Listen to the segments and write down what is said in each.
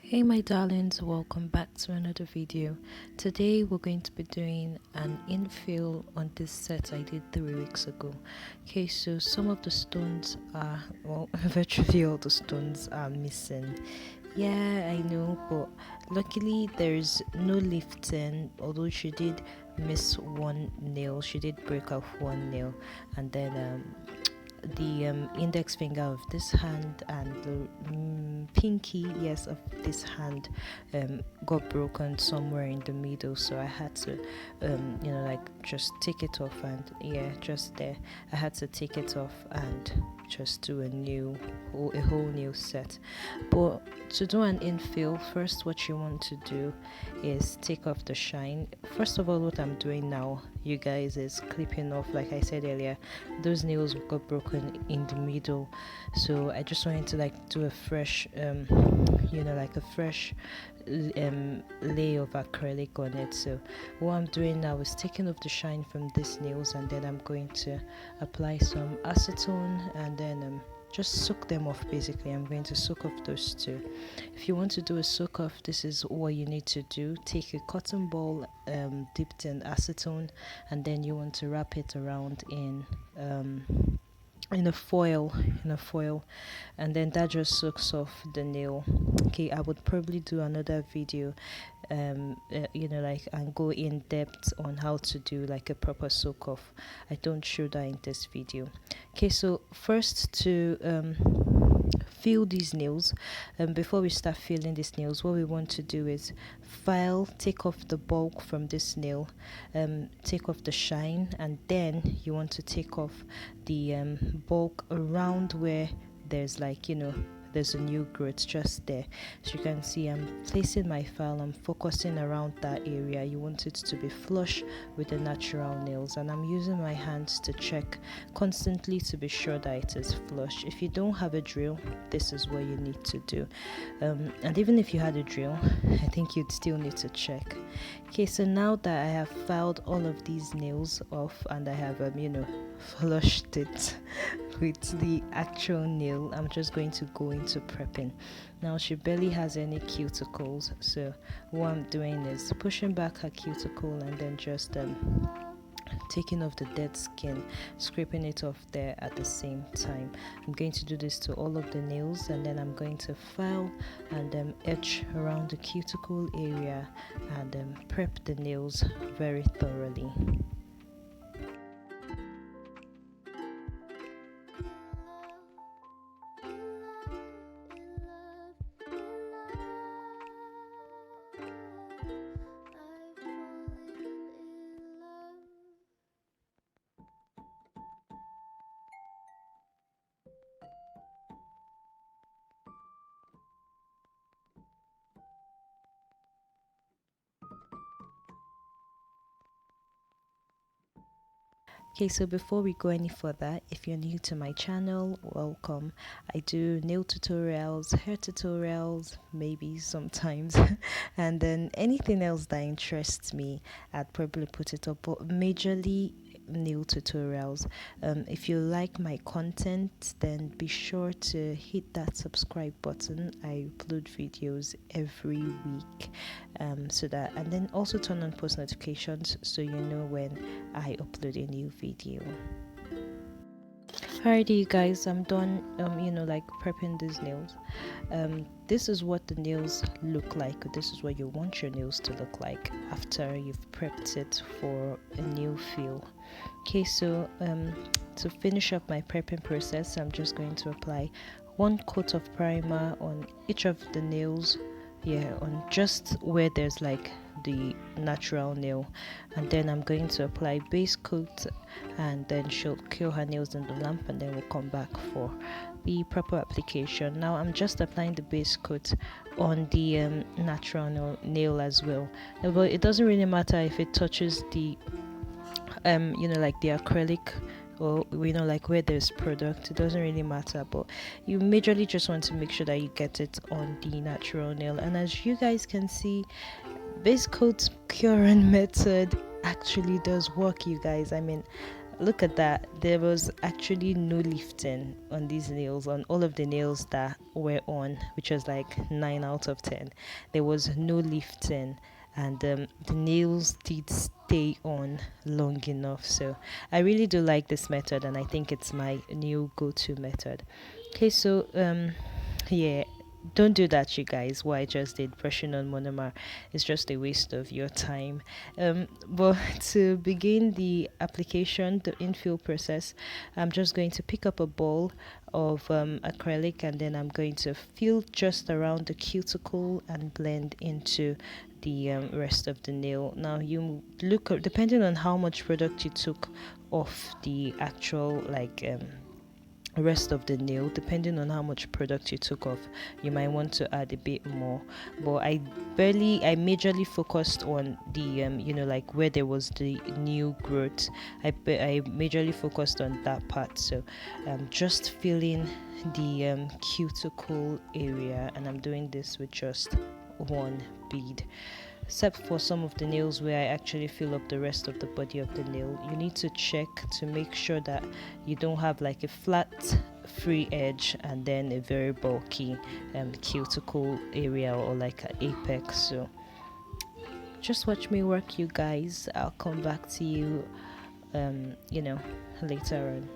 Hey my darlings, welcome back to another video. Today we're going to be doing an infill on this set I did 3 weeks ago. Okay, so some of the stones are, well, virtually all the stones are missing. Yeah, I know, but luckily there's no lifting, although she did miss one nail. She did break off one nail, and then the index finger of this hand and the pinky, yes, of this hand got broken somewhere in the middle, so I had to like just take it off, and yeah, just there I had to take it off and just do a whole new set. But to do an infill, first what you want to do is take off the shine. First of all, what I'm doing now, you guys, is clipping off, like I said earlier, those nails got broken in the middle, so I just wanted to like do a fresh like a fresh layer of acrylic on it. So what I'm doing now is taking off the shine from these nails, and then I'm going to apply some acetone and then just soak them off. Basically, I'm going to soak off those two. If you want to do a soak off, this is what you need to do. Take a cotton ball dipped in acetone, and then you want to wrap it around in a foil, and then that just soaks off the nail. Okay, I would probably do another video and go in depth on how to do like a proper soak off. I don't show that in this video. Okay, so first, to fill these nails, before we start filling these nails, what we want to do is take off the bulk from this nail, take off the shine, and then you want to take off the bulk around where there's there's a new growth just there. So you can see I'm placing my file, I'm focusing around that area. You want it to be flush with the natural nails, and I'm using my hands to check constantly to be sure that it is flush. If you don't have a drill, this is what you need to do, and even if you had a drill, I think you'd still need to check. Okay, so now that I have filed all of these nails off and I have flushed it with the actual nail, I'm just going to go into prepping. Now she barely has any cuticles, so what I'm doing is pushing back her cuticle and then just taking off the dead skin, scraping it off there at the same time. I'm going to do this to all of the nails, and then I'm going to file and etch around the cuticle area and prep the nails very thoroughly. Okay, so before we go any further, if you're new to my channel, welcome. I do nail tutorials, hair tutorials, maybe sometimes, and then anything else that interests me, I'd probably put it up, but majorly nail tutorials. If you like my content, then be sure to hit that subscribe button. I upload videos every week, and then also turn on post notifications so you know when I upload a new video. Alrighty, you guys, I'm done prepping these nails. This is what the nails look like. This is what you want your nails to look like after you've prepped it for a new feel. Okay, so to finish up my prepping process, I'm just going to apply one coat of primer on each of the nails, on just where there's like the natural nail, and then I'm going to apply base coat, and then she'll cure her nails in the lamp, and then we'll come back for the proper application. Now I'm just applying the base coat on the natural nail as well, but it doesn't really matter if it touches the like the acrylic, or like where there's product. It doesn't really matter, but you majorly just want to make sure that you get it on the natural nail. And as you guys can see, base coat curing method actually does work, you guys. I mean, look at that. There was actually no lifting on these nails, on all of the nails that were on, which was like 9 out of 10. There was no lifting, and the nails did stay on long enough. So I really do like this method, and I think it's my new go-to method. Okay, so yeah, don't do that, you guys. What I just did, brushing on monomer, is just a waste of your time. But to begin the application, the infill process, I'm just going to pick up a ball of acrylic, and then I'm going to fill just around the cuticle and blend into the rest of the nail. Now you look, depending on how much product you took off the actual rest of the nail, depending on how much product you took off, you might want to add a bit more. But I majorly focused on the like where there was the new growth. I majorly focused on that part. So just filling the cuticle area, and I'm doing this with just one bead. Except for some of the nails where I actually fill up the rest of the body of the nail, you need to check to make sure that you don't have like a flat free edge and then a very bulky cuticle area, or like an apex. So just watch me work, you guys. I'll come back to you later on.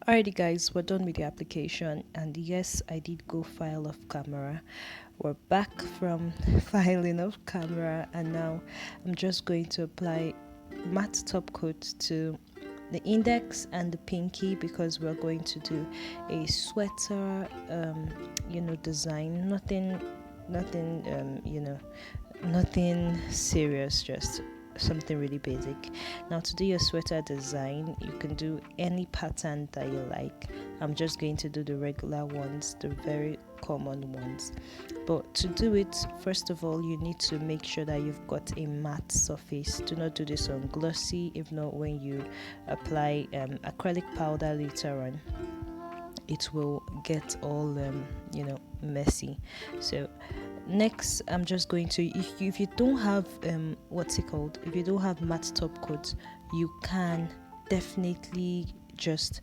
Alrighty, guys, we're done with the application, and yes, I did go file off camera. We're back from filing off camera, and now I'm just going to apply matte top coat to the index and the pinky, because we're going to do a sweater design. Nothing serious, just something really basic. Now, to do your sweater design, you can do any pattern that you like. I'm just going to do the regular ones, the very common ones. But to do it, first of all, you need to make sure that you've got a matte surface. Do not do this on glossy. If not, when you apply acrylic powder later on, it will get all messy. So next, I'm just going to, if you don't have if you don't have matte top coat, you can definitely just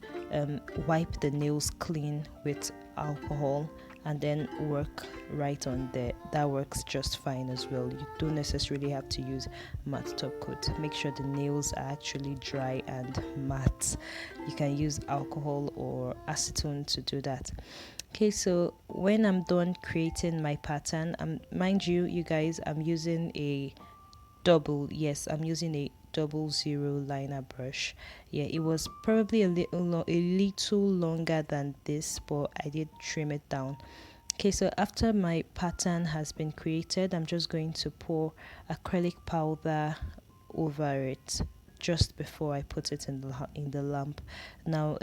wipe the nails clean with alcohol and then work right on there. That works just fine as well. You don't necessarily have to use matte top coat. Make sure the nails are actually dry and matte. You can use alcohol or acetone to do that. Okay, so when I'm done creating my pattern, mind you, you guys, I'm using a I'm using a 00 liner brush. Yeah, it was probably a little longer than this, but I did trim it down. Okay, so after my pattern has been created, I'm just going to pour acrylic powder over it just before I put it in the lamp. Now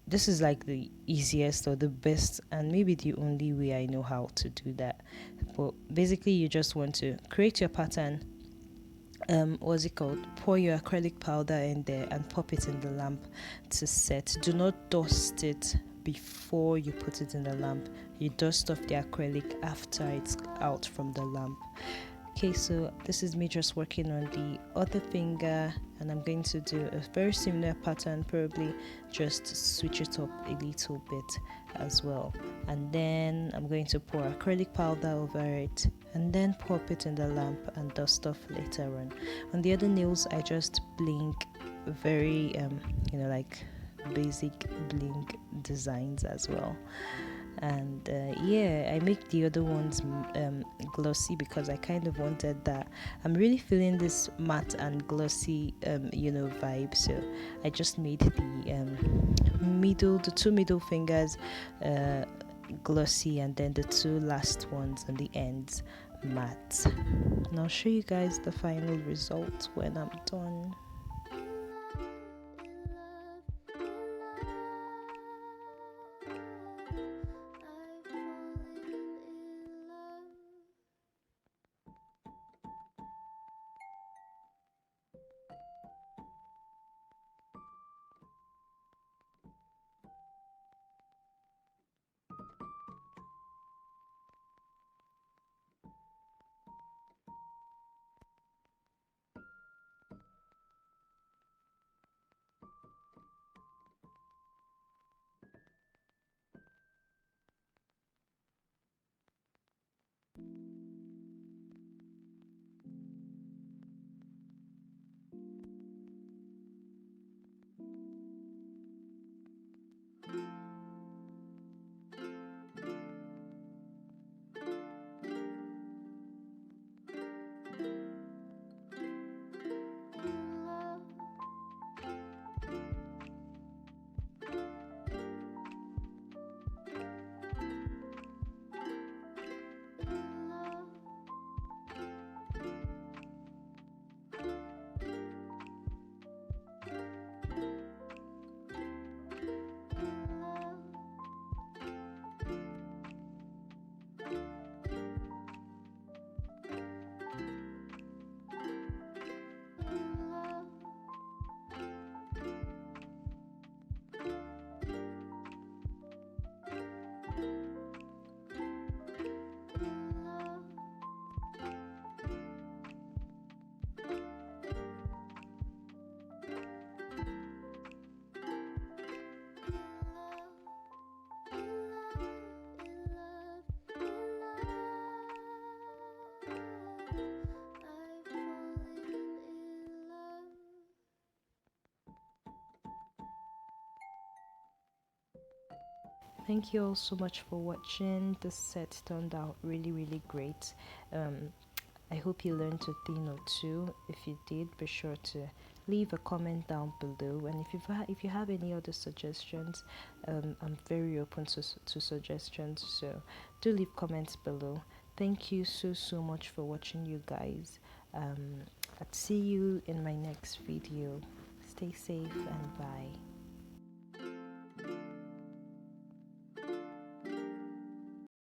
this is like the easiest or the best and maybe the only way I know how to do that. But basically, you just want to create your pattern, pour your acrylic powder in there and pop it in the lamp to set. Do not dust it before you put it in the lamp. You dust off the acrylic after it's out from the lamp. Okay, so this is me just working on the other finger, and I'm going to do a very similar pattern, probably just switch it up a little bit as well. And then I'm going to pour acrylic powder over it and then pop it in the lamp and dust off later on. On the other nails, I just blink very like basic blink designs as well. And I make the other ones glossy because I kind of wanted that. I'm really feeling this matte and glossy vibe, so I just made the two middle fingers glossy, and then the two last ones on the ends matte. And I'll show you guys the final result when I'm done. Thank you all so much for watching. This set turned out really great. I hope you learned a thing or two. If you did, be sure to leave a comment down below, and if you have any other suggestions, I'm very open to suggestions, so do leave comments below. Thank you so much for watching, you guys. I'll see you in my next video. Stay safe and bye.